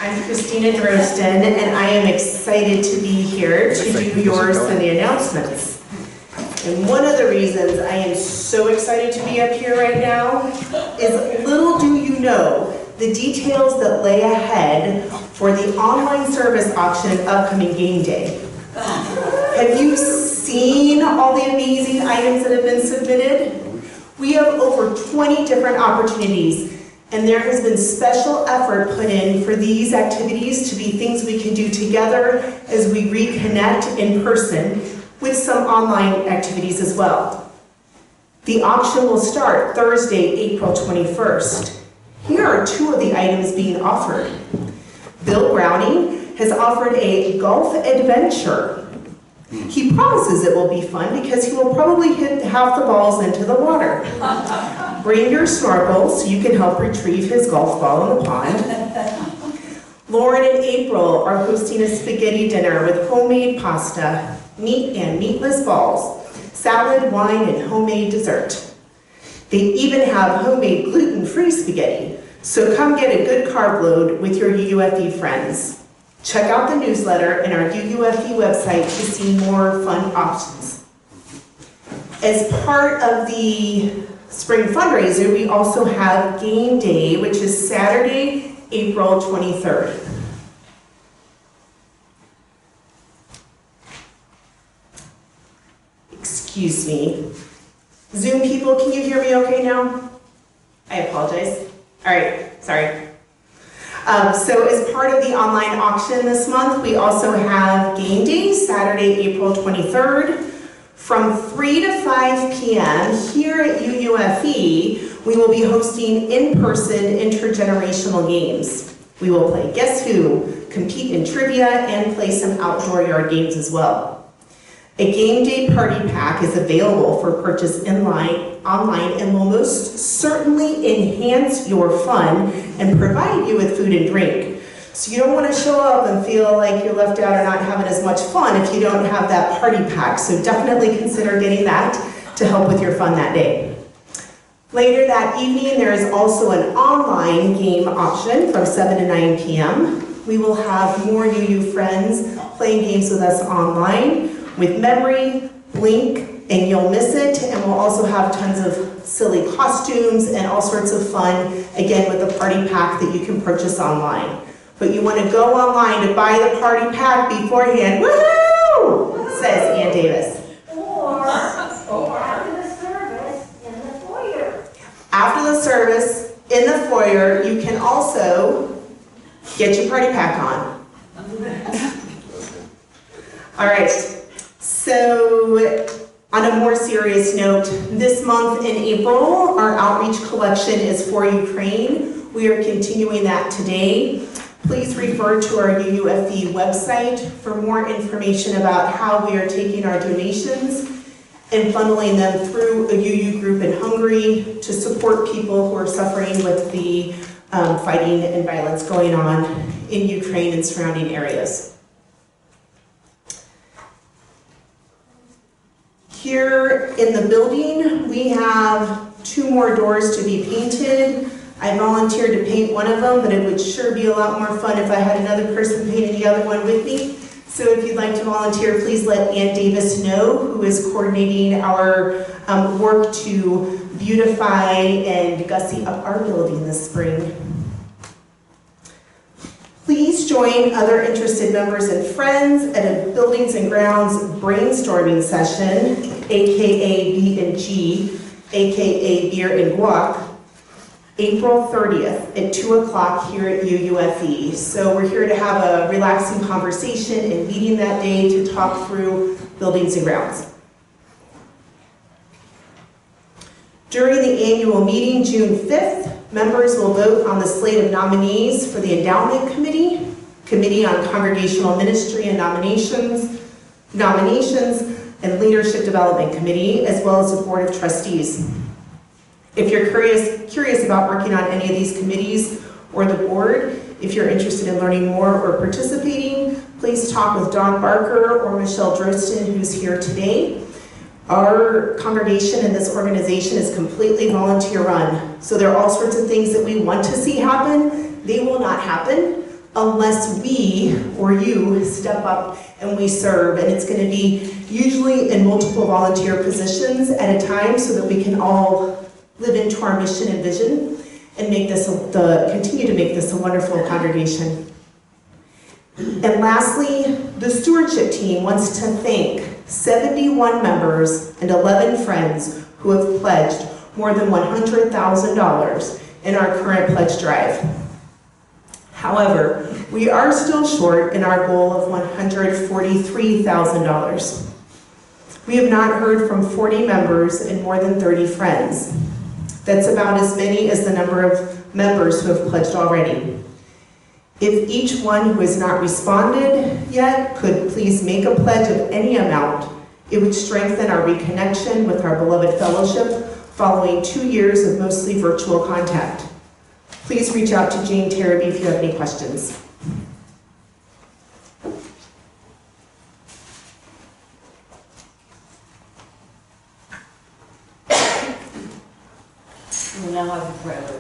I'm Christina Drostin, and I am excited to be here to do your Sunday announcements. And one of the reasons I am so excited to be up here right now is little do you know the details that lay ahead for the online service auction upcoming game day. Have you seen all the amazing items that have been submitted? We have over 20 different opportunities, and there has been special effort put in for these activities to be things we can do together as we reconnect in person with some online activities as well. The auction will start Thursday, April 21st. Here are two of the items being offered. Bill Browning has offered a golf adventure. He promises it will be fun because he will probably hit half the balls into the water. Bring your snorkel so you can help retrieve his golf ball in the pond. Lauren and April are hosting a spaghetti dinner with homemade pasta, meat and meatless balls, salad, wine, and homemade dessert. They even have homemade gluten-free spaghetti, so come get a good carb load with your UUFE friends. Check out the newsletter and our UUFE website to see more fun options. As part of the spring fundraiser, we also have game day, which is Saturday, April 23rd. Excuse me. Zoom people, can you hear me okay now? I apologize. All right, sorry. So as part of the online auction this month, we also have game day, Saturday, April 23rd. From 3 to 5 p.m. here at UUFE, we will be hosting in-person intergenerational games. We will play Guess Who, compete in trivia, and play some outdoor yard games as well. A game day party pack is available for purchase online and will most certainly enhance your fun and provide you with food and drink. So you don't want to show up and feel like you're left out or not having as much fun if you don't have that party pack. So definitely consider getting that to help with your fun that day. Later that evening, there is also an online game option from 7 to 9 p.m. We will have more UU friends playing games with us online with Memory, Blink, and You'll Miss It, and we'll also have tons of silly costumes and all sorts of fun, again with the party pack that you can purchase online. But you want to go online to buy the party pack beforehand, woohoo, says Ann Davis. Or after the service in the foyer. After the service in the foyer, you can also get your party pack on. All right. So, on a more serious note, this month in April, our outreach collection is for Ukraine. We are continuing that today. Please refer to our UUFE website for more information about how we are taking our donations and funneling them through a UU group in Hungary to support people who are suffering with the fighting and violence going on in Ukraine and surrounding areas. Here in the building, we have 2 more doors to be painted. I volunteered to paint one of them, but it would sure be a lot more fun if I had another person painting the other one with me. So if you'd like to volunteer, please let Ann Davis know, who is coordinating our work to beautify and gussy up our building this spring. Please join other interested members and friends at a Buildings and Grounds brainstorming session, aka B&G, aka Beer and Guac, April 30th at 2 o'clock here at UUFE. So we're here to have a relaxing conversation and meeting that day to talk through Buildings and Grounds. During the annual meeting, June 5th, members will vote on the slate of nominees for the Endowment Committee, Committee on Congregational Ministry and Nominations, and Leadership Development Committee, as well as the Board of Trustees. If you're curious about working on any of these committees or the board, if you're interested in learning more or participating, please talk with Don Barker or Michelle Drostin, who's here today. Our congregation and this organization is completely volunteer run, so there are all sorts of things that we want to see happen. They will not happen unless we or you step up and we serve. And it's going to be usually in multiple volunteer positions at a time so that we can all live into our mission and vision and make this continue to make this a wonderful congregation. And lastly, the stewardship team wants to thank 71 members and 11 friends who have pledged more than $100,000 in our current pledge drive. However, we are still short in our goal of $143,000. We have not heard from 40 members and more than 30 friends. That's about as many as the number of members who have pledged already. If each one who has not responded yet could please make a pledge of any amount, it would strengthen our reconnection with our beloved fellowship following 2 years of mostly virtual contact. Please reach out to Jane Terraby if you have any questions. We now have a prayer.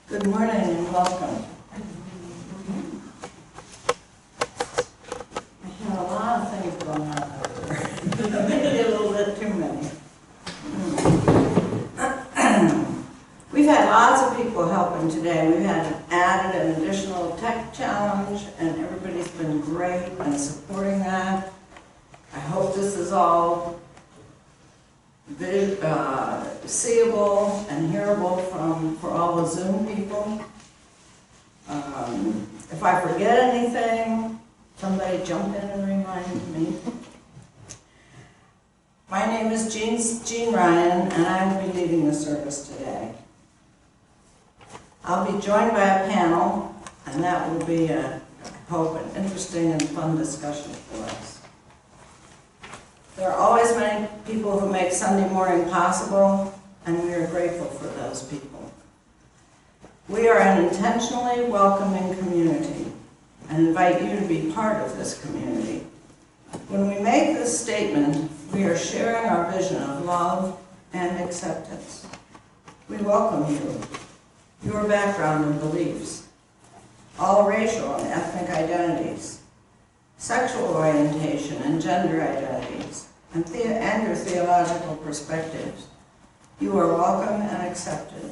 Good morning and welcome. I had a lot of things going on over there. Maybe a little bit too many. We've had lots of people helping today. We've had added an additional tech challenge and everybody's been great in supporting that. I hope this is all seeable and hearable for all the Zoom people. If I forget anything, Somebody jump in and remind me. My name is Jean Rhian, and I will be leading the service today. I'll be joined by a panel, and that will be, I hope, an interesting and fun discussion for us. There are always many people who make Sunday morning possible, and we are grateful for those people. We are an intentionally welcoming community and invite you to be part of this community. When we make this statement, we are sharing our vision of love and acceptance. We welcome you, your background and beliefs, all racial and ethnic identities, sexual orientation and gender identities, and your theological perspectives. You are welcome and accepted.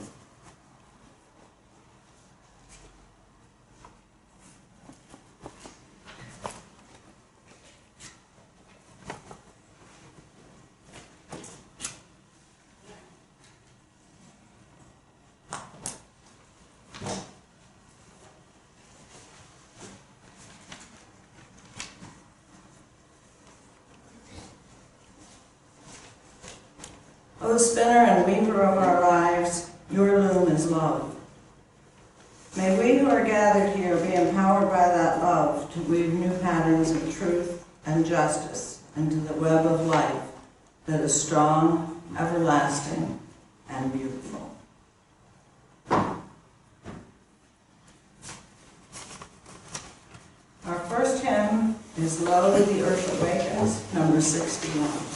O spinner and weaver of our lives, your loom is love. May we who are gathered here be empowered by that love to weave new patterns of truth and justice into the web of life that is strong, everlasting, and beautiful. Our first hymn is Lo, the Earth Awakens, number 61.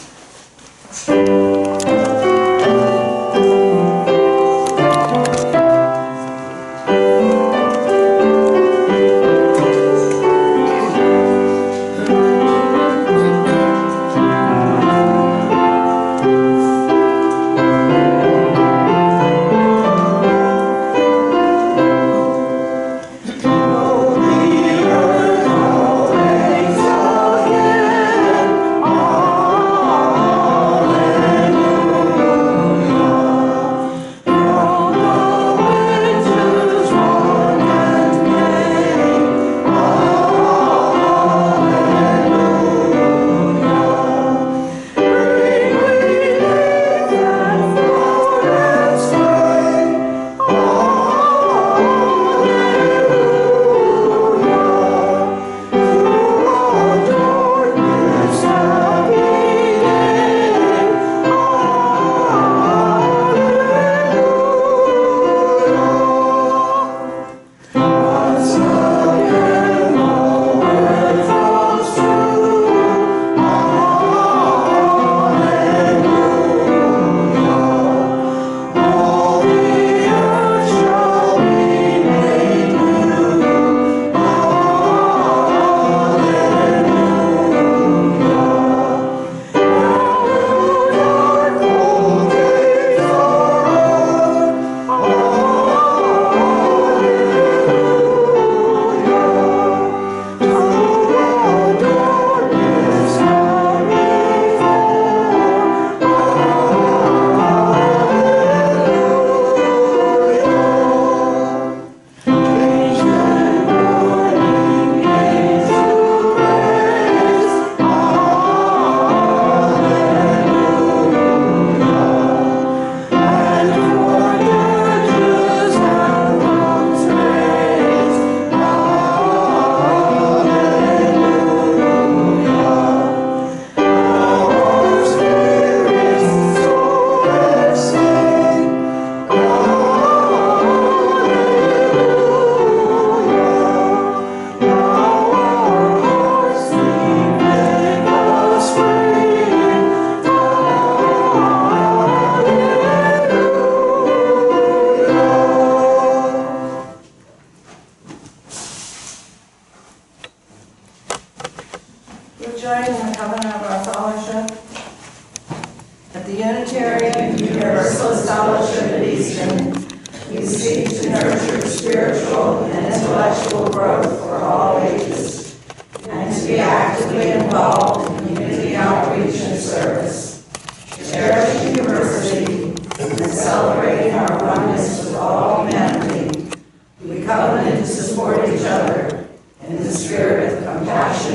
We covenant to support each other in the spirit of compassion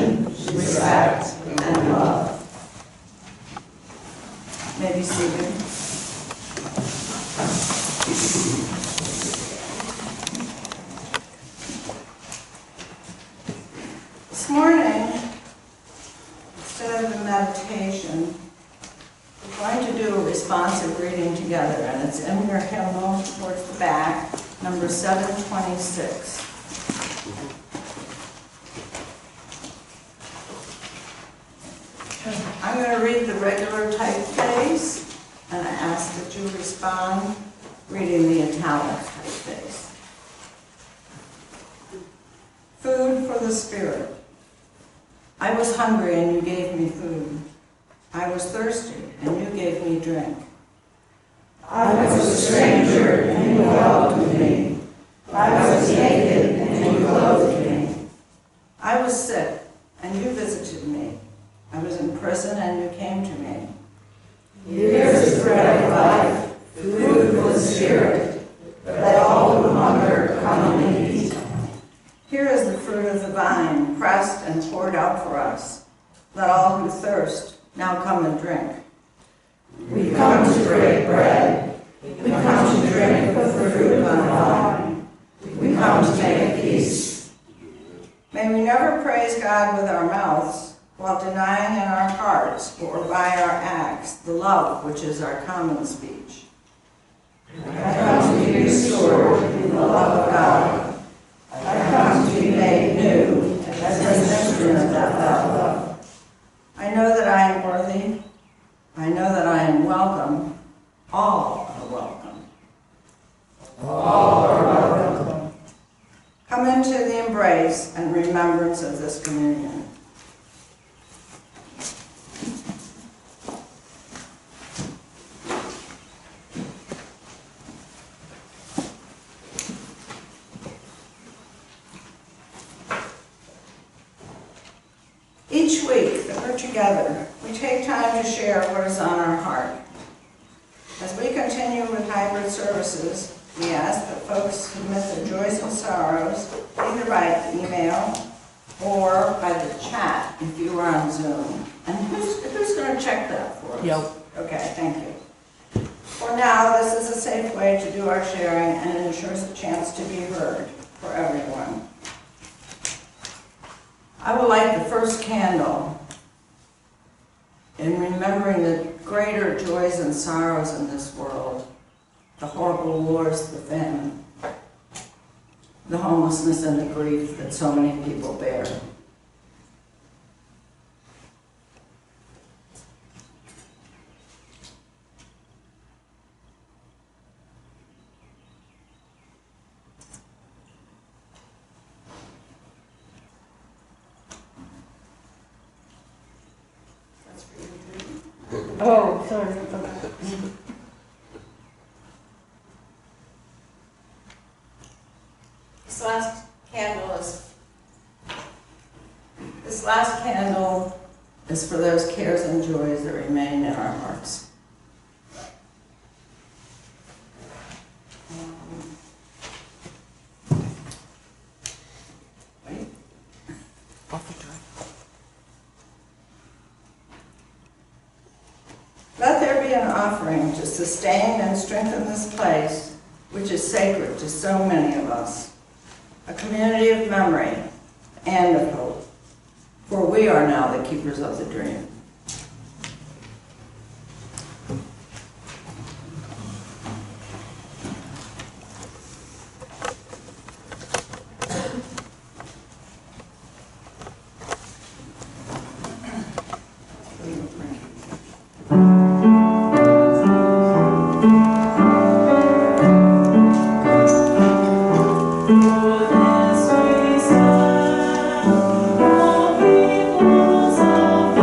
number 726. I'm going to read the regular typeface, and I ask that you respond reading the italic typeface. Food for the spirit. I was hungry and you gave me food. I was thirsty and you gave me drink. I was a stranger and you welcomed me. I was naked and you clothed me. I was sick and you visited me. I was in prison and you came to me. Here is the bread of life, food for the spirit. Let all who hunger come and eat. Here is the fruit of the vine, pressed and poured out for us. Let all who thirst now come and drink. We come to break bread. We come to drink the fruit of the vine. We come to make peace. May we never praise God with our mouths, while denying in our hearts or by our acts the love which is our common speech. I come to be restored in the love of God. I come to be made new as an instrument of that love. I know that I am worthy. I know that I am welcome. All are welcome. All are welcome. Come into the embrace and remembrance of this communion. Each week that we're together, we take time to share what is on our heart. As we continue with hybrid services, we ask that folks submit their joys and sorrows either by email or by the chat if you are on Zoom. And who's going to check that for us? Yep. Okay, thank you. For now, this is a safe way to do our sharing and it ensures a chance to be heard for everyone. I would light the first candle in remembering the greater joys and sorrows in this world, the horrible wars, the famine, the homelessness and the grief that so many people bear. Oh, sorry. This last candle is for those cares and joys that remain in our hearts. Wait. Let there be an offering to sustain and strengthen this place, which is sacred to so many of us, a community of memory and of hope, for we are now the keepers of the dream. All peoples of the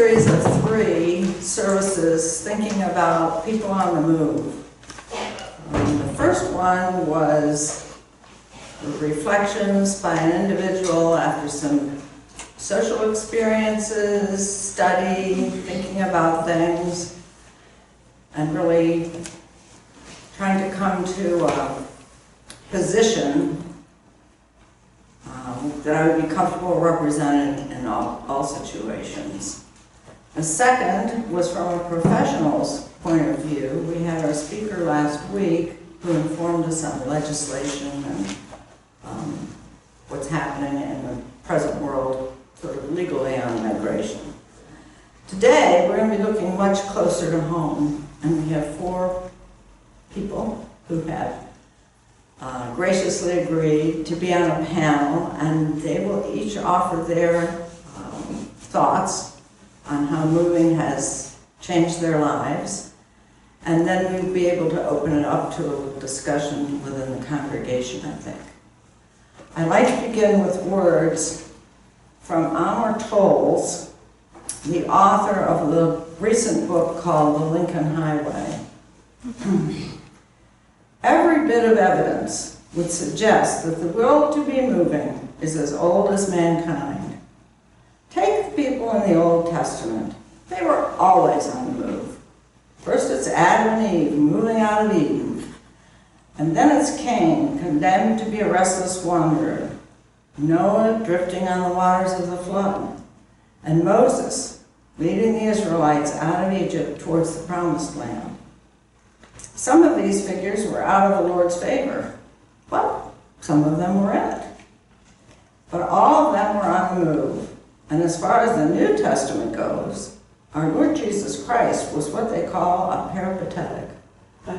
series of 3 services thinking about people on the move. The first one was reflections by an individual after some social experiences, study, thinking about things, and really trying to come to a position that I would be comfortable representing in all situations. The second was from a professional's point of view. We had our speaker last week who informed us on legislation and what's happening in the present world sort of legally on migration. Today, we're going to be looking much closer to home, and we have 4 people who have graciously agreed to be on a panel, and they will each offer their thoughts on how moving has changed their lives, and then we'll be able to open it up to a discussion within the congregation, I think. I'd like to begin with words from Amor Tolles, the author of the recent book called The Lincoln Highway. Every bit of evidence would suggest that the will to be moving is as old as mankind. Take the people in the Old Testament. They were always on the move. First it's Adam and Eve moving out of Eden, and then it's Cain, condemned to be a restless wanderer, Noah drifting on the waters of the flood, and Moses leading the Israelites out of Egypt towards the Promised Land. Some of these figures were out of the Lord's favor, but some of them were in it. But all of them were on the move, and as far as the New Testament goes, our Lord Jesus Christ was what they call a peripatetic,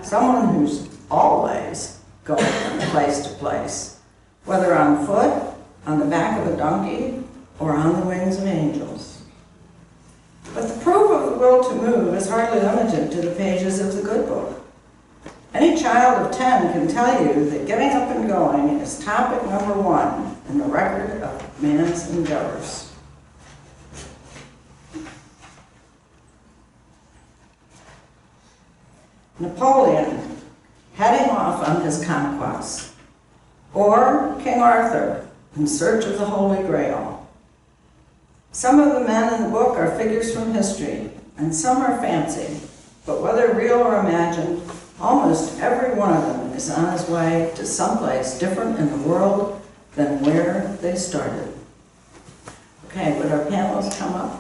someone who's always going from place to place, whether on foot, on the back of a donkey, or on the wings of angels. But the proof of the will to move is hardly limited to the pages of the good book. Any child of 10 can tell you that getting up and going is topic number 1 in the record of man's endeavors. Napoleon, heading off on his conquests, or King Arthur, in search of the Holy Grail. Some of the men in the book are figures from history, and some are fancy, but whether real or imagined, almost every one of them is on his way to someplace different in the world than where they started. Okay, would our panelists come up?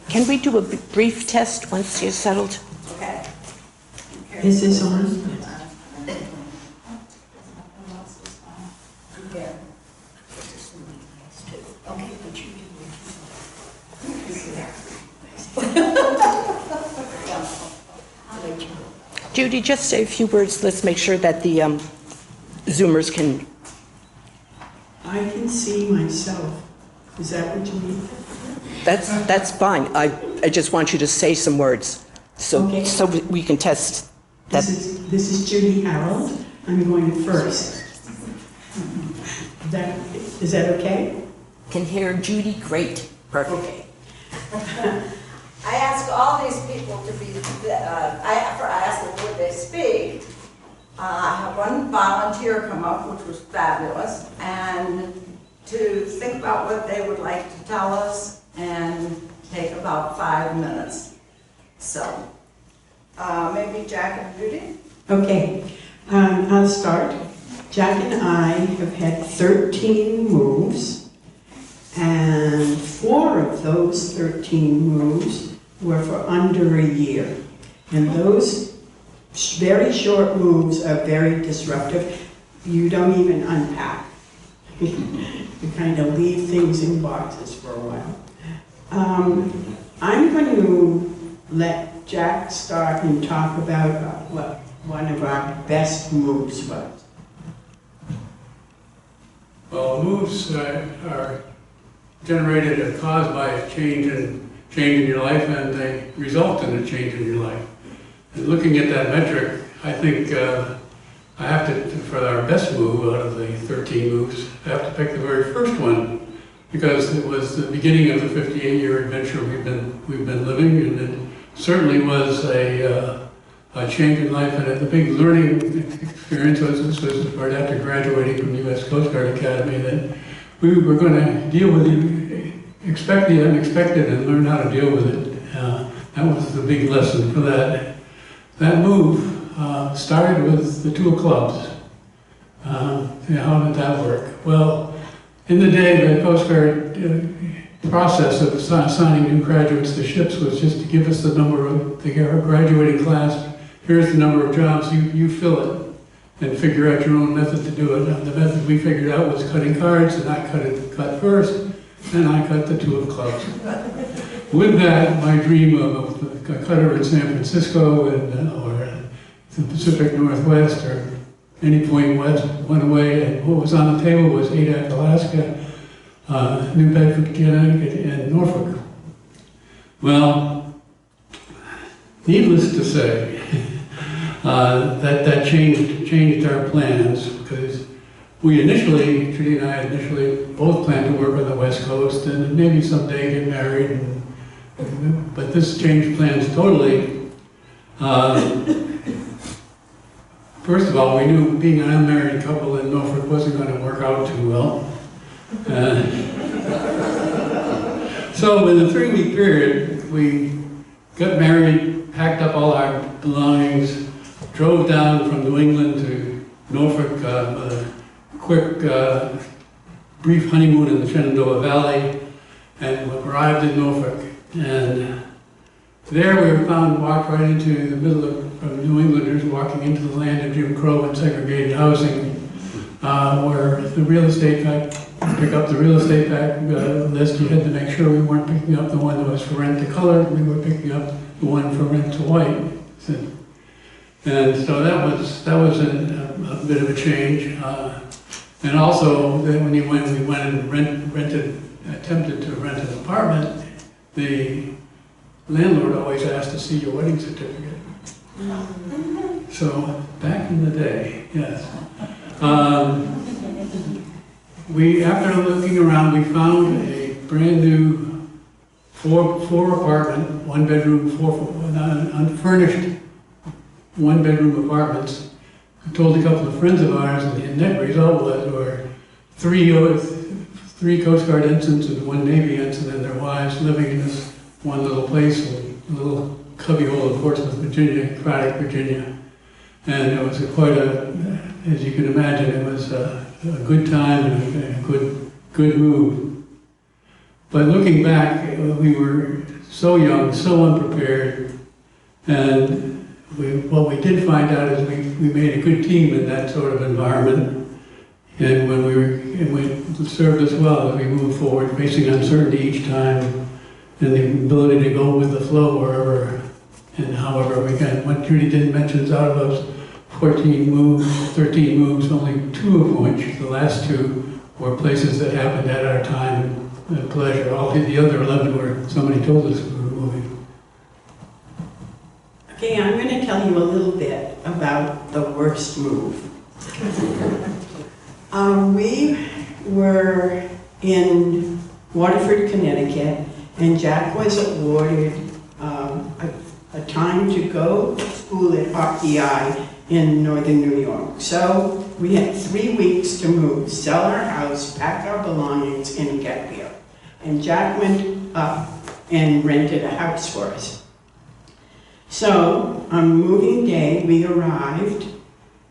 Can we do a brief test once you're settled? Okay. Is this on? Judy, just say a few words. Let's make sure that the Zoomers can. I can see myself. Is that what you mean? That's fine. I just want you to say some words so Okay. so we can test that. This is Judy Harrald. I'm going first. Is that okay? Can hear Judy. Great. Perfect. Okay. I ask all these people to be, I ask them would they speak. I have one volunteer come up, which was fabulous, and to think about what they would like to tell us and take about 5 minutes. So, maybe Jack and Judy? Okay. I'll start. Jack and I have had 13 moves, and 4 of those 13 moves were for under a year. And those very short moves are very disruptive. You don't even unpack. You kind of leave things in boxes for a while. I'm going to let Jack start and talk about what one of our best moves was. Well, moves are generated or caused by a change in your life, and they result in a change in your life. And looking at that metric, I think I have to, for our best move out of the 13 moves, I have to pick the very first one, because it was the beginning of the 58-year adventure we've been living, and it certainly was a change in life, and the big learning experience was right after graduating from the U.S. Coast Guard Academy, that we were going to deal with expect the unexpected and learn how to deal with it. That was the big lesson for that. That move started with the tour clubs. How did that work? Well, in the day, the Coast Guard process of assigning new graduates to ships was just to give us the number of the graduating class. Here's the number of jobs, you fill it and figure out your own method to do it. And the method we figured out was cutting cards, and I cut first, and I cut the two of clubs. With that, my dream of a cutter in San Francisco or the Pacific Northwest or any point west went away, and what was on the table was Adak, Alaska, New Bedford, Connecticut, and Norfolk. Well, needless to say, that changed our plans, because Judy and I initially both planned to work on the West Coast and maybe someday get married, but this changed plans totally. First of all, we knew being an unmarried couple in Norfolk wasn't going to work out too well. So in the 3-week period, we got married, packed up all our belongings, drove down from New England to Norfolk, a quick, brief honeymoon in the Shenandoah Valley, and arrived in Norfolk. And there we were walked right into the middle of New Englanders walking into the land of Jim Crow and segregated housing, where the real estate guy pick up the real estate list. You had to make sure we weren't picking up the one that was for rent to color. We were picking up the one for rent to white. And so that was a bit of a change. And also, then we went and attempted to rent an apartment, the landlord always asked to see your wedding certificate. So back in the day, yes. After looking around, we found a brand new four apartment, 1 bedroom, unfurnished 1 bedroom apartments. I told a couple of friends of ours, and the net result were three Coast Guard ensigns and 1 Navy ensign and their wives living in this one little place, a little cubbyhole in Portsmouth, Virginia, Craddock, Virginia. And it was quite as you can imagine, it was a good time and a good move. But looking back, we were so young, so unprepared, and what we did find out is we made a good team in that sort of environment. And it served us well as we moved forward, facing uncertainty each time, and the ability to go with the flow wherever and however we can. What Judy didn't mention is out of those 13 moves, only 2 of which, the last 2, were places that happened at our time and pleasure. All the other 11 were somebody told us we were moving. Okay, I'm going to tell you a little bit about the worst move. We were in Waterford, Connecticut, and Jack was awarded a time to go to school at RPI in northern New York. So we had 3 weeks to move, sell our house, pack our belongings, and get here. And Jack went up and rented a house for us. So on moving day, we arrived.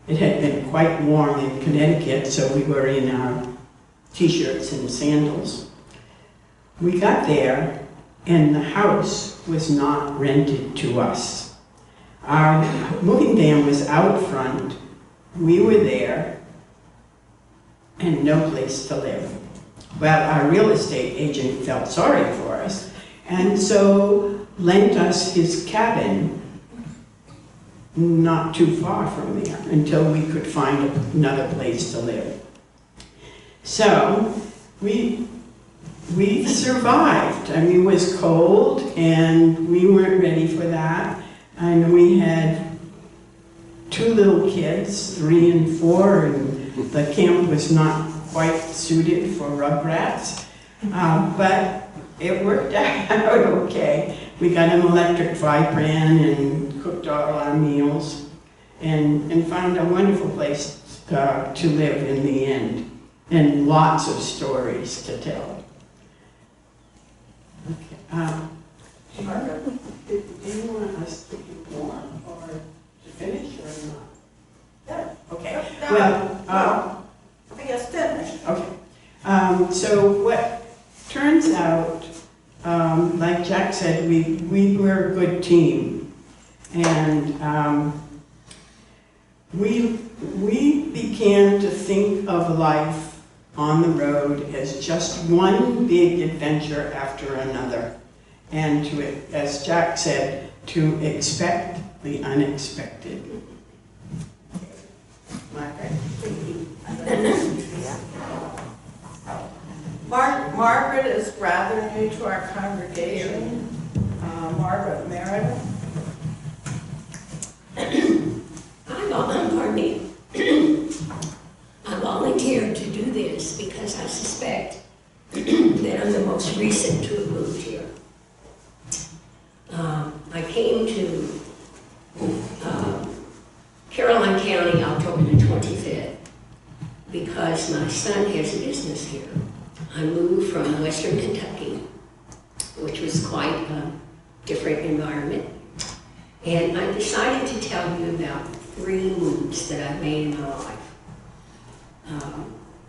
It had been quite warm in Connecticut, so we were in our t-shirts and sandals. We got there, and the house was not rented to us. Our moving van was out front. We were there, and no place to live. Well, our real estate agent felt sorry for us and so lent us his cabin not too far from there until we could find another place to live. So we survived. I mean, it was cold and we weren't ready for that. And we had 2 little kids, 3 and 4, and the camp was not quite suited for rugrats. But it worked out okay. We got an electric fry pan and cooked all our meals and found a wonderful place to live in the end. And lots of stories to tell. Okay. Margaret, do you want us to do more or to finish or not? Yeah. Okay. No, Well, I guess finish. okay. So what turns out, like Jack said, we were a good team. And we began to think of life on the road as just one big adventure after another. And to, as Jack said, to expect the unexpected. Margaret? Margaret is rather new to our congregation. Margaret Meredith. Pardon me. I volunteered to do this because I suspect that I'm the most recent to have moved here. I came to Caroline County October the 25th because my son has a business here. I moved from Western Kentucky, which was quite a different environment. And I decided to tell you about 3 moves that I've made in my life.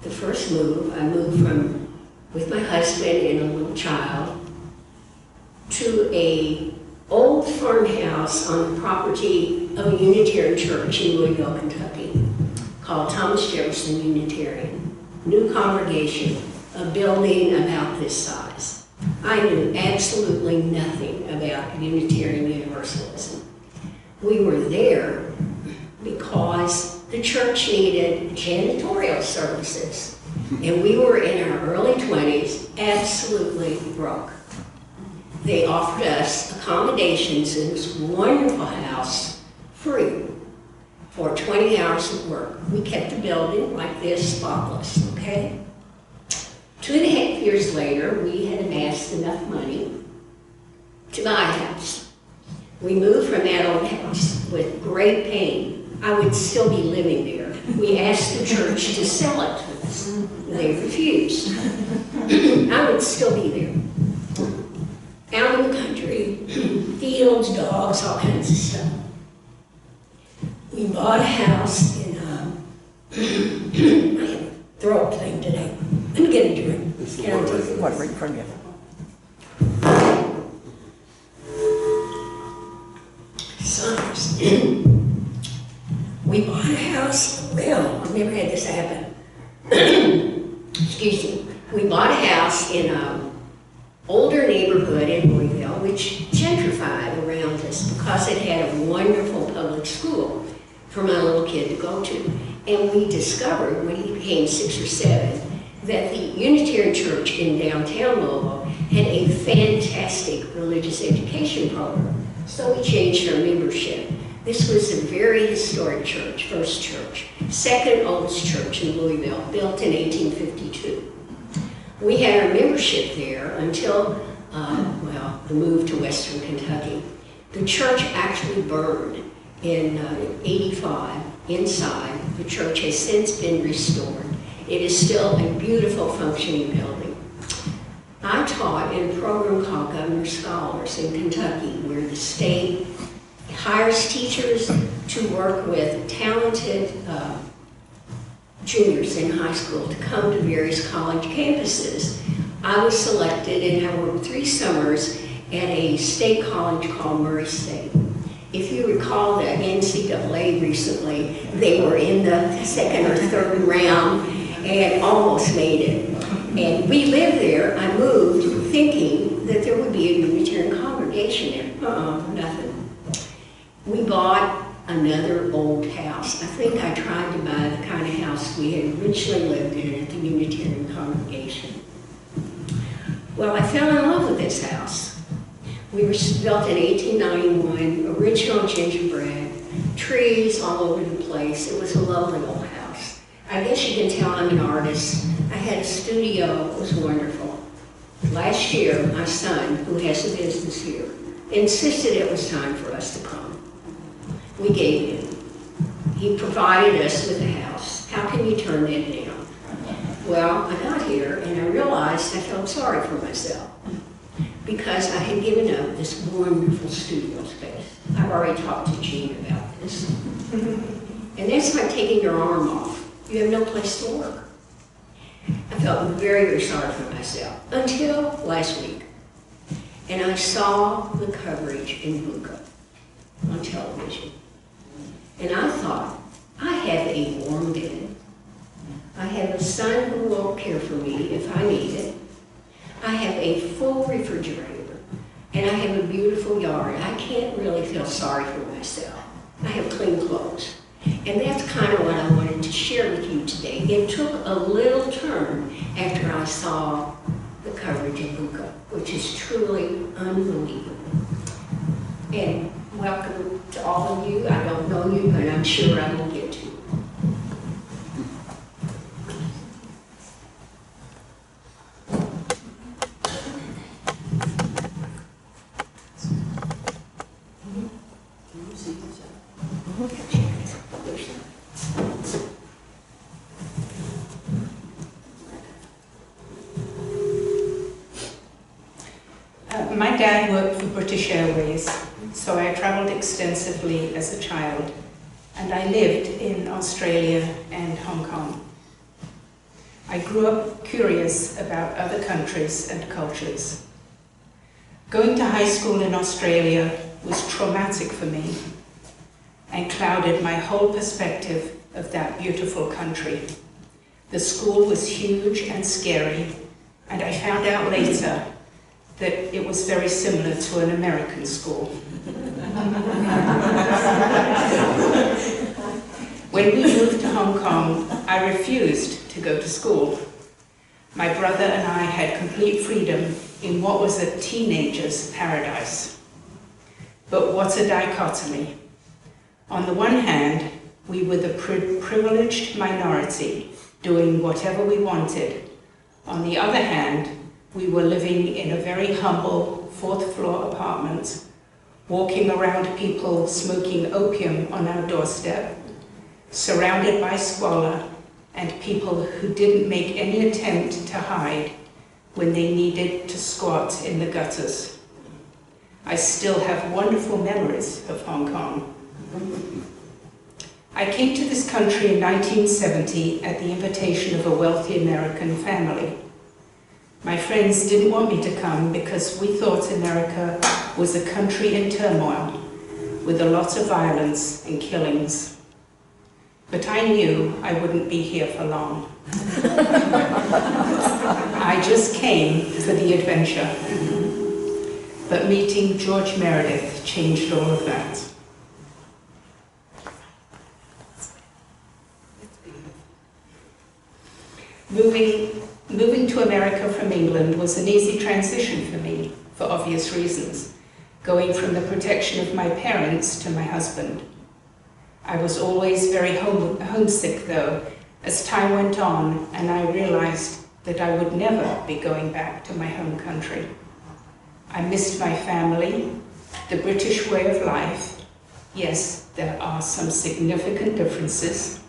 The first move, I moved with my husband and a little child to a old farmhouse on the property of a Unitarian church in Louisville, Kentucky, called Thomas Jefferson Unitarian. New congregation, a building about this size. I knew absolutely nothing about Unitarian Universalism. We were there because the church needed janitorial services, and we were in our early 20s, absolutely broke. They offered us accommodations in this wonderful house, free, for 20 hours of work. We kept the building like this, spotless, okay? 2.5 years later, we had amassed enough money to buy a house. We moved from that old house with great pain. I would still be living there. We asked the church to sell it to us. They refused. I would still be there. Out in the country, fields, dogs, all kinds of stuff. We bought a house in, I have a throat thing today. Let me get a drink. What, right in front of you? Summers. We bought a house, well, I've never had this happen. Excuse me. We bought a house in an older neighborhood in Louisville, which gentrified around us because it had a wonderful public school for my little kid to go to. And we discovered when he became 6 or 7 that the Unitarian Church in downtown Louisville had a fantastic religious education program. So we changed our membership. This was a very historic church, first church, second oldest church in Louisville, built in 1852. We had our membership there until, the move to Western Kentucky. The church actually burned in 85 inside. The church has since been restored. It is still a beautiful functioning building. I taught in a program called Governor Scholars in Kentucky, where the state hires teachers to work with talented juniors in high school to come to various college campuses. I was selected and I worked 3 summers at a state college called Murray State. If you recall the NCAA recently, they were in the second or third round and almost made it. And we lived there. I moved thinking that there would be a Unitarian congregation there. Nothing. We bought another old house. I think I tried to buy the kind of house we had originally lived in at the Unitarian congregation. Well, I fell in love with this house. We were built in 1891, original gingerbread, trees all over the place. It was a lovely old house. I guess you can tell I'm an artist. I had a studio. It was wonderful. Last year, my son, who has a business here, insisted it was time for us to come. We gave in. He provided us with a house. How can you turn that down? Well, I got here and I realized I felt sorry for myself because I had given up this wonderful studio space. I've already talked to Jean about this. And that's like taking your arm off. You have no place to work. I felt very, very sorry for myself until last week. And I saw the coverage in Buka on television. And I thought, I have a warm bed. I have a son who will care for me if I need it. I have a full refrigerator. And I have a beautiful yard. I can't really feel sorry for myself. I have clean clothes. And that's kind of what I wanted to share with you today. It took a little turn after I saw the coverage in Buka, which is truly unbelievable. And welcome to all of you. I don't know you, but I'm sure I will get to you. My dad worked for British Airways, so I traveled extensively as a child, and I lived in Australia and Hong Kong. I grew up curious about other countries and cultures. Going to high school in Australia was traumatic for me and clouded my whole perspective of that beautiful country. The school was huge and scary, and I found out later that it was very similar to an American school. When we moved to Hong Kong, I refused to go to school. My brother and I had complete freedom in what was a teenager's paradise. But what a dichotomy. On the one hand, we were the privileged minority doing whatever we wanted. On the other hand, we were living in a very humble fourth-floor apartment, walking around people smoking opium on our doorstep, surrounded by squalor and people who didn't make any attempt to hide when they needed to squat in the gutters. I still have wonderful memories of Hong Kong. I came to this country in 1970 at the invitation of a wealthy American family. My friends didn't want me to come because we thought America was a country in turmoil with a lot of violence and killings. But I knew I wouldn't be here for long. I just came for the adventure. But meeting George Meredith changed all of that. Moving to America from England was an easy transition for me, for obvious reasons, going from the protection of my parents to my husband. I was always very homesick, though, as time went on, and I realized that I would never be going back to my home country. I missed my family, the British way of life. Yes, there are some significant differences.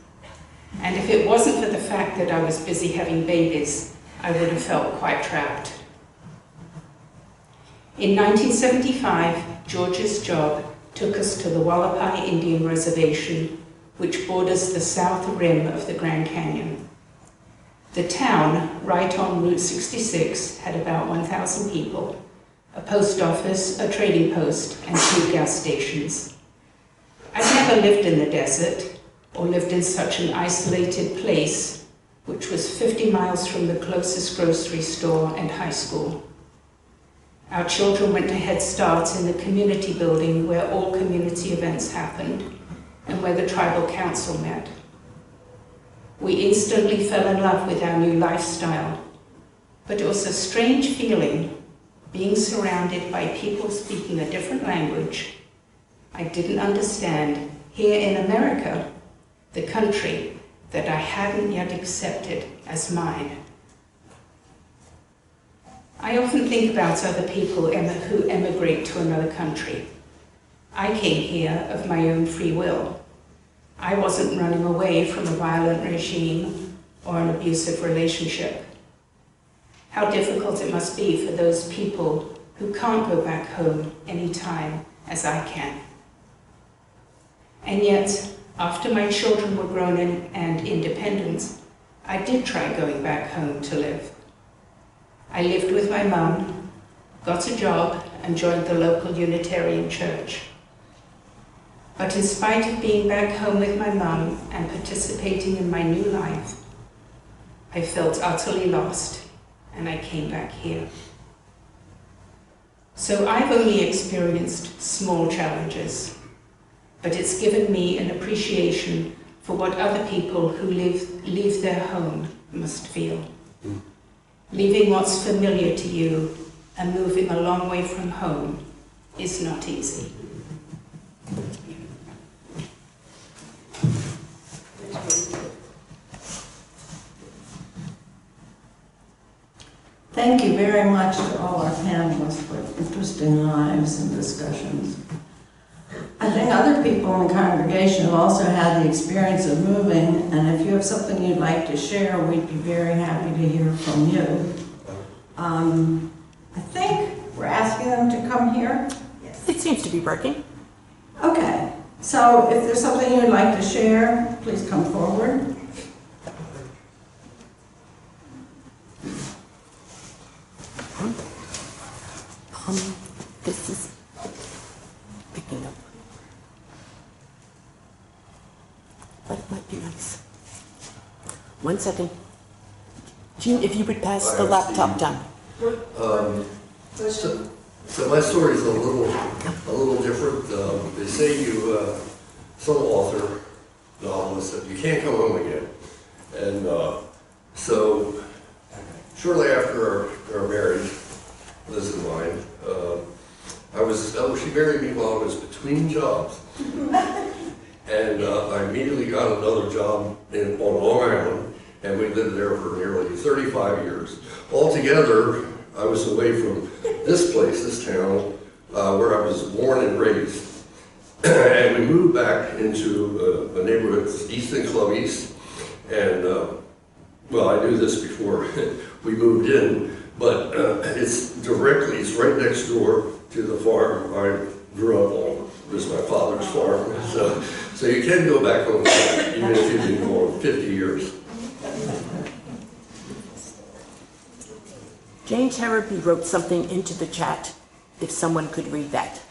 And if it wasn't for the fact that I was busy having babies, I would have felt quite trapped. In 1975, George's job took us to the Hualapai Indian Reservation, which borders the south rim of the Grand Canyon. The town, right on Route 66, had about 1,000 people, a post office, a trading post, and 2 gas stations. I'd never lived in the desert, or lived in such an isolated place, which was 50 miles from the closest grocery store and high school. Our children went to Head Start in the community building where all community events happened and where the tribal council met. We instantly fell in love with our new lifestyle, but it was a strange feeling being surrounded by people speaking a different language I didn't understand here in America, the country that I hadn't yet accepted as mine. I often think about other people who emigrate to another country. I came here of my own free will. I wasn't running away from a violent regime or an abusive relationship. How difficult it must be for those people who can't go back home anytime as I can. And yet, after my children were grown and independent, I did try going back home to live. I lived with my mum, got a job, and joined the local Unitarian church. But in spite of being back home with my mum and participating in my new life, I felt utterly lost, and I came back here. So I've only experienced small challenges, but it's given me an appreciation for what other people who leave their home must feel. Leaving what's familiar to you and moving a long way from home is not easy. Thank you very much to all our panelists for interesting lives and discussions. I think other people in the congregation have also had the experience of moving, and if you have something you'd like to share, we'd be very happy to hear from you. I think we're asking them to come here. It seems to be working. Okay, so if there's something you'd like to share, please come forward. This is picking up. But it might be nice. 1 second. Jean, if you would pass the laptop down. So my story is a little different. They say you, some author, novelist, said you can't come home again. And so shortly after our marriage, Liz and mine, she married me while I was between jobs. And I immediately got another job on Long Island, and we lived there for nearly 35 years. Altogether, I was away from this place, this town, where I was born and raised. And we moved back into a neighborhood, Easton Club East. And, well, I knew this before we moved in, but it's right next door to the farm I grew up on. It was my father's farm. So you can go back home, even if you've been gone 50 years. Jane Terraby wrote something into the chat, if someone could read that.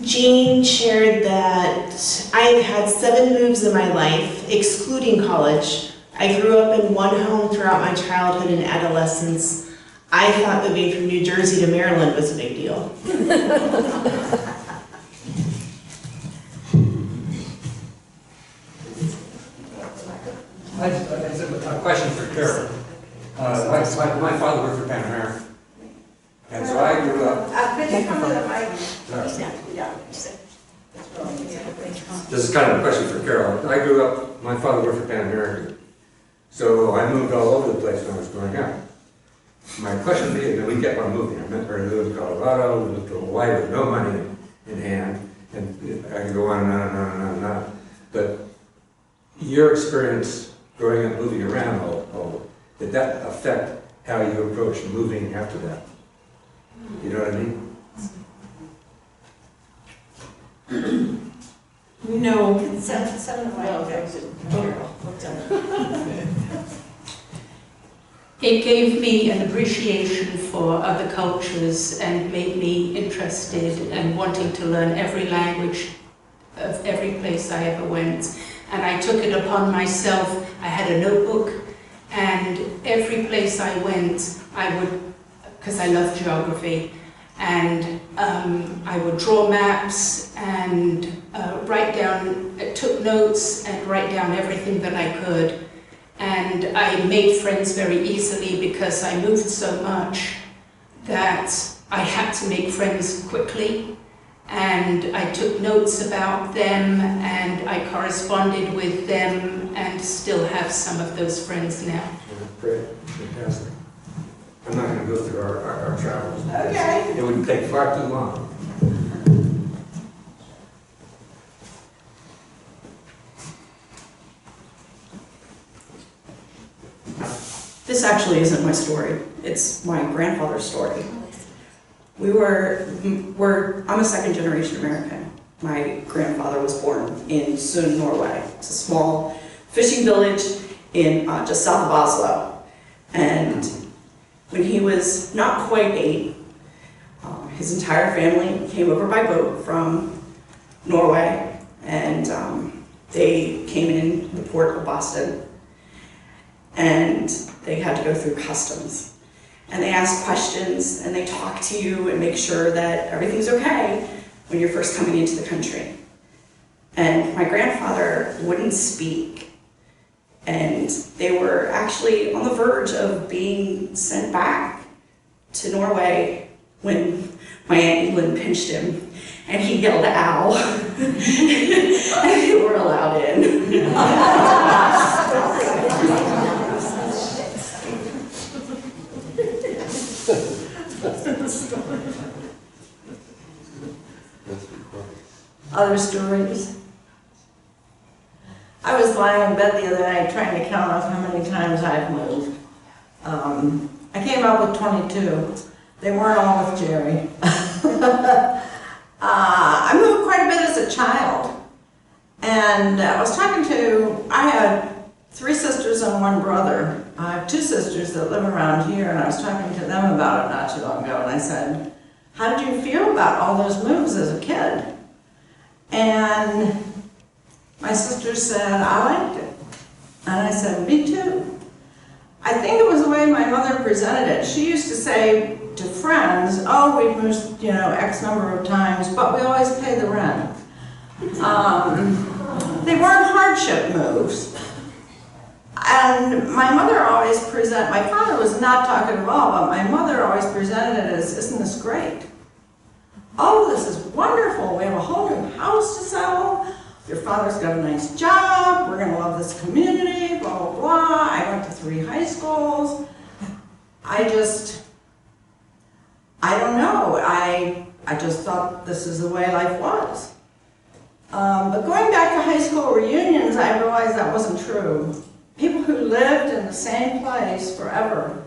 Jean shared that I've had 7 moves in my life, excluding college. I grew up in one home throughout my childhood and adolescence. I thought moving from New Jersey to Maryland was a big deal. I have a question for Carol. My father worked for Pan American. And so I grew up. Could you come to the mic? Yeah. This is kind of a question for Carol. I grew up, my father worked for Pan American. So I moved all over the place when I was growing up. My question for you, we kept on moving. I moved to Colorado, we moved to Hawaii with no money in hand, and I can go on and on and on and on and on. But your experience growing up, moving around all, did that affect how you approached moving after that? You know what I mean? No. It gave me an appreciation for other cultures and made me interested and wanting to learn every language of every place I ever went. And I took it upon myself. I had a notebook, and every place I went, I would, because I love geography, and I would draw maps and took notes and write down everything that I could. And I made friends very easily because I moved so much that I had to make friends quickly. And I took notes about them and I corresponded with them and still have some of those friends now. Great, fantastic. I'm not going to go through our travels. Okay. It would take far too long. This actually isn't my story. It's my grandfather's story. I'm a second generation American. My grandfather was born in Sund, Norway. It's a small fishing village in just south of Oslo. And when he was not quite 8, his entire family came over by boat from Norway, and they came in the port of Boston, and they had to go through customs. And they ask questions, and they talk to you and make sure that everything's okay when you're first coming into the country. And my grandfather wouldn't speak, and they were actually on the verge of being sent back to Norway when my Aunt England pinched him, and he yelled, "Ow!" and they were allowed in. Other stories? I was lying in bed the other night trying to count off how many times I've moved. I came up with 22. They weren't all with Jerry. I moved quite a bit as a child. And I had 3 sisters and 1 brother. I have 2 sisters that live around here, and I was talking to them about it not too long ago, and I said, "How did you feel about all those moves as a kid?" And my sister said, "I liked it." And I said, "Me too." I think it was the way my mother presented it. She used to say to friends, "Oh, we've moved, X number of times, but we always pay the rent." They weren't hardship moves. And my mother always my father was not talking at all, but my mother always presented it as, "Isn't this great? Oh, this is wonderful. We have a whole new house to sell. Your father's got a nice job. We're going to love this community, blah, blah, blah." I went to 3 high schools. I don't know. I just thought this is the way life was. But going back to high school reunions, I realized that wasn't true. People who lived in the same place forever,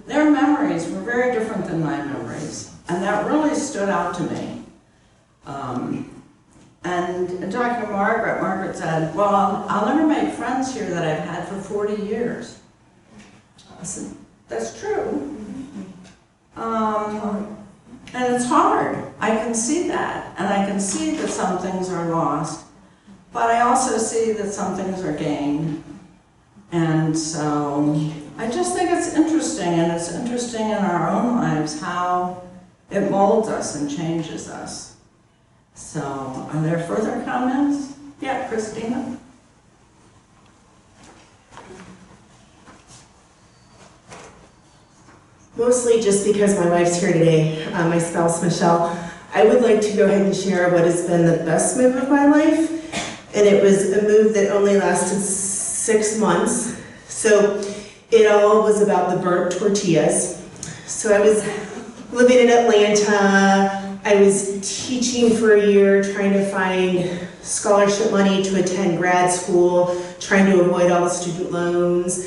their memories were very different than my memories. And that really stood out to me. And in talking to Margaret said, "Well, I'll never make friends here that I've had for 40 years. I said, "That's true." And it's hard. I can see that. And I can see that some things are lost. But I also see that some things are gained. And so I just think it's interesting, and it's interesting in our own lives how it molds us and changes us. So, are there further comments? Yeah, Christina? Mostly just because my wife's here today, my spouse Michelle, I would like to go ahead and share what has been the best move of my life. And it was a move that only lasted 6 months. So it all was about the burnt tortillas. So I was living in Atlanta. I was teaching for a year, trying to find scholarship money to attend grad school, trying to avoid all the student loans.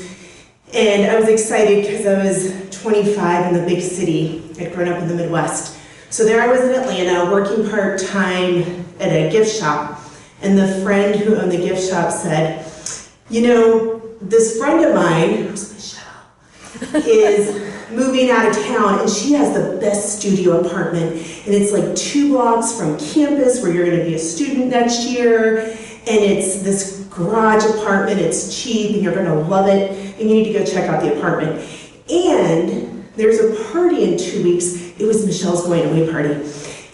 And I was excited because I was 25 in the big city. I'd grown up in the Midwest. So there I was in Atlanta working part-time at a gift shop. And the friend who owned the gift shop said, "You know, this friend of mine," it was Michelle, is moving out of town, and she has the best studio apartment, and it's like 2 blocks from campus where you're going to be a student next year, and it's this garage apartment, it's cheap, and you're going to love it, and you need to go check out the apartment. And there's a party in 2 weeks. It was Michelle's going away party.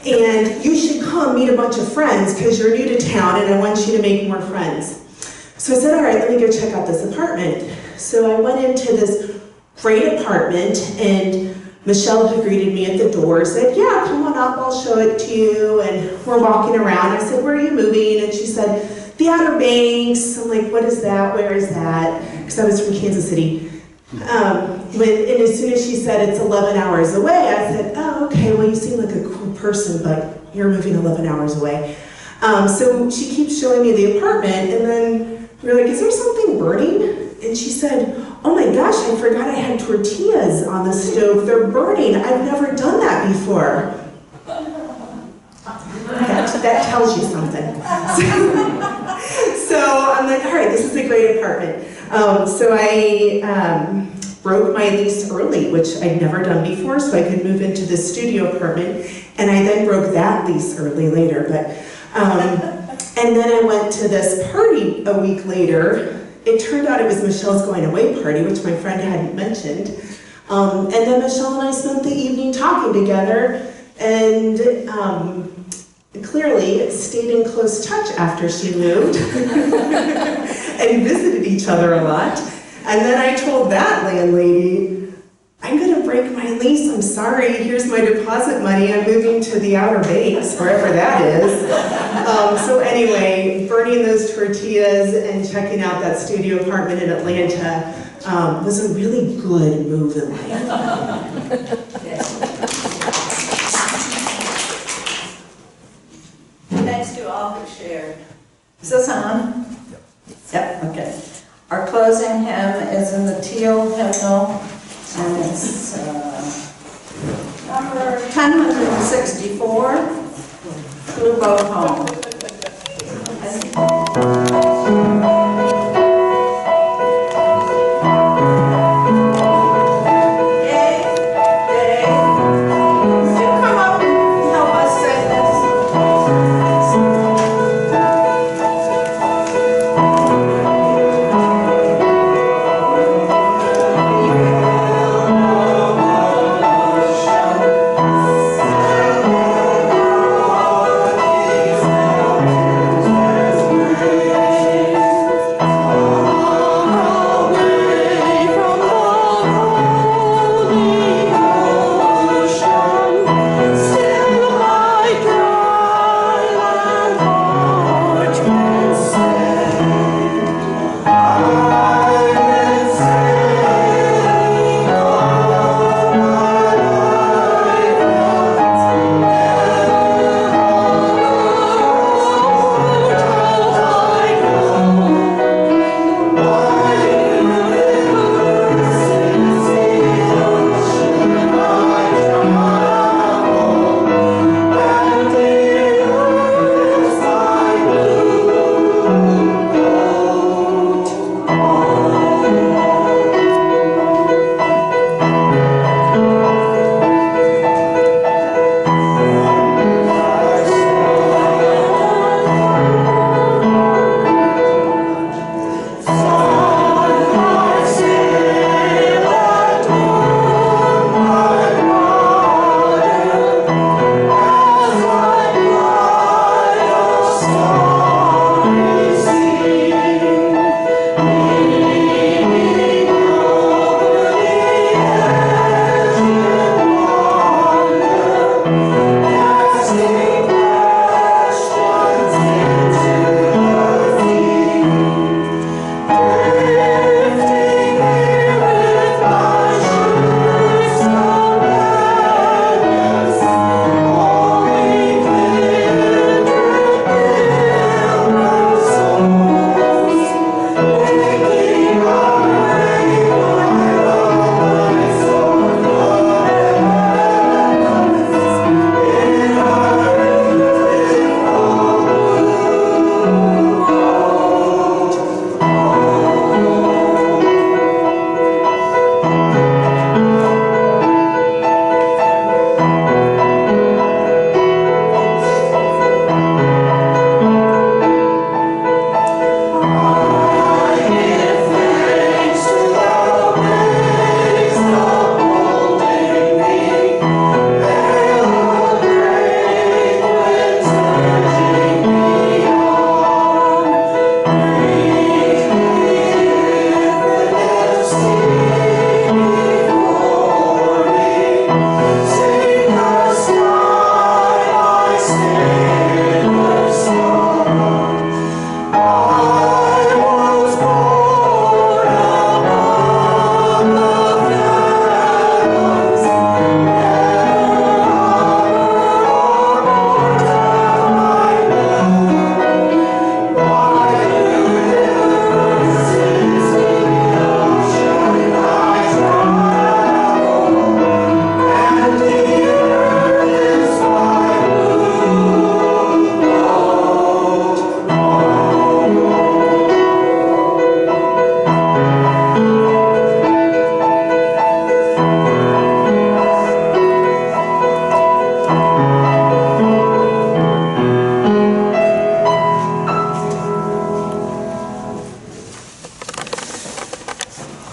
And you should come meet a bunch of friends because you're new to town and I want you to make more friends. So I said, all right, let me go check out this apartment. So I went into this great apartment, and Michelle, who greeted me at the door, said, yeah, come on up, I'll show it to you. And we're walking around. I said, where are you moving? And she said, the Outer Banks. I'm like, what is that? Where is that? Because I was from Kansas City. And as soon as she said it's 11 hours away, I said, oh, okay, well, you seem like a cool person, but you're moving 11 hours away. So she keeps showing me the apartment, and then we're like, is there something burning? And she said, oh my gosh, I forgot I had tortillas on the stove. They're burning. I've never done that before. That tells you something. So I'm like, all right, this is a great apartment. So I broke my lease early, which I'd never done before, so I could move into this studio apartment. And I then broke that lease early later. And then I went to this party a week later. It turned out it was Michelle's going away party, which my friend hadn't mentioned. And then Michelle and I spent the evening talking together, and clearly stayed in close touch after she moved and visited each other a lot. And then I told that landlady, I'm gonna break my lease, I'm sorry, here's my deposit money, I'm moving to the Outer Banks, wherever that is. So anyway, burning those tortillas and checking out that studio apartment in Atlanta was a really good move in life. Thanks to all who shared. Is this on? Yep, okay. Our closing hymn is in the teal hymnal, and it's number 1064, Blue Boat Home. Thank you.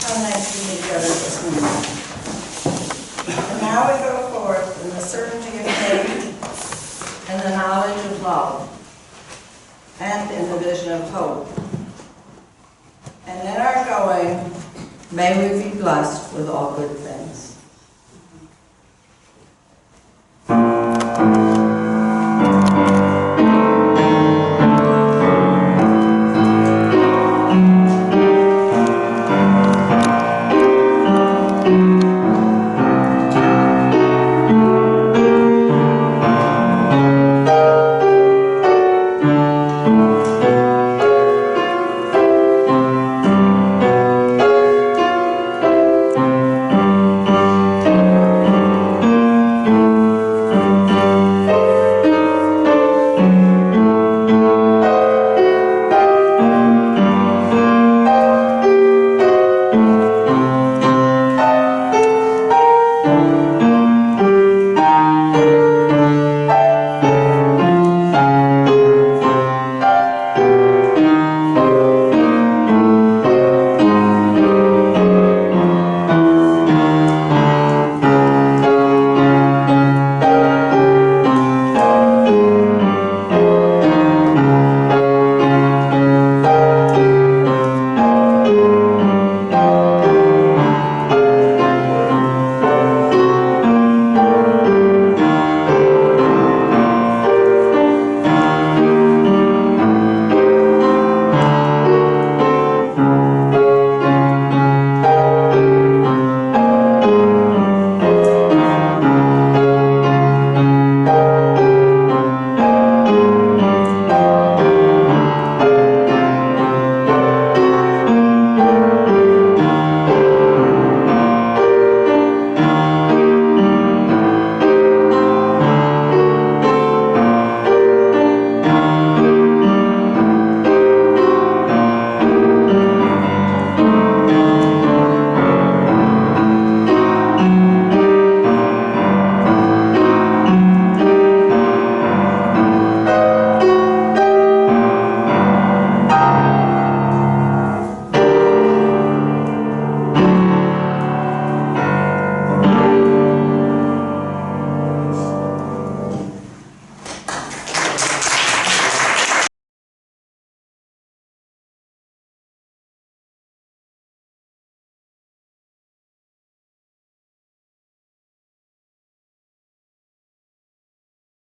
so nice to be together this morning. And now we go forth in the certainty of faith and the knowledge of love and in the vision of hope. And in our going, may we be blessed with all good things.